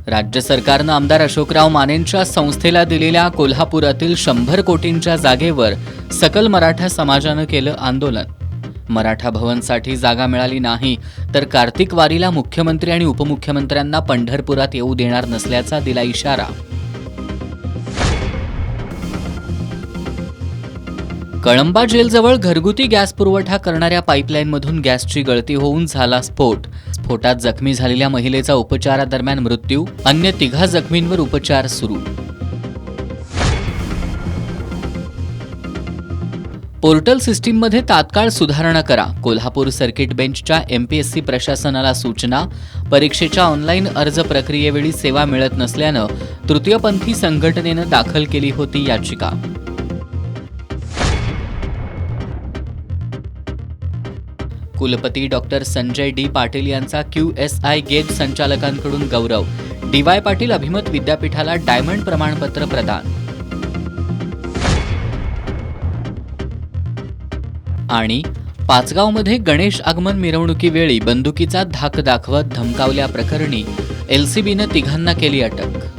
राज्य सरकारनं आमदार अशोकराव मानेंच्या संस्थेला दिलेल्या कोल्हापुरातील 100 कोटींच्या जागेवर सकल मराठा समाजानं केलं आंदोलन. मराठा भवनसाठी जागा मिळाली नाही तर कार्तिक वारीला मुख्यमंत्री आणि उपमुख्यमंत्र्यांना पंढरपुरात येऊ देणार नसल्याचा दिला इशारा. कळंबा जेलजवळ घरगुती गॅस पुरवठा करणाऱ्या पाईपलाईनमधून गॅसची गळती होऊन झाला स्फोट. स्फोटात जखमी झालेल्या महिलेचा उपचारादरम्यान मृत्यू, अन्य 3 जखमींवर उपचार सुरू. पोर्टल सिस्टीममध्ये तात्काळ सुधारणा करा. कोल्हापूर सर्किट बेंचच्या MPSC प्रशासनाला सूचना. परीक्षेच्या ऑनलाईन अर्ज प्रक्रियेवेळी सेवा मिळत नसल्यानं तृतीयपंथी संघटनेनं दाखल केली होती याचिका. कुलपती डॉक्टर संजय D. पाटील यांचा QSI गेट संचालकांकडून गौरव. DY पाटील अभिमत विद्यापीठाला डायमंड प्रमाणपत्र प्रदान. आणि पाचगावमध्ये गणेश आगमन मिरवणुकीवेळी बंदुकीचा धाक दाखवत धमकावल्याप्रकरणी LCBनं 3 केली अटक.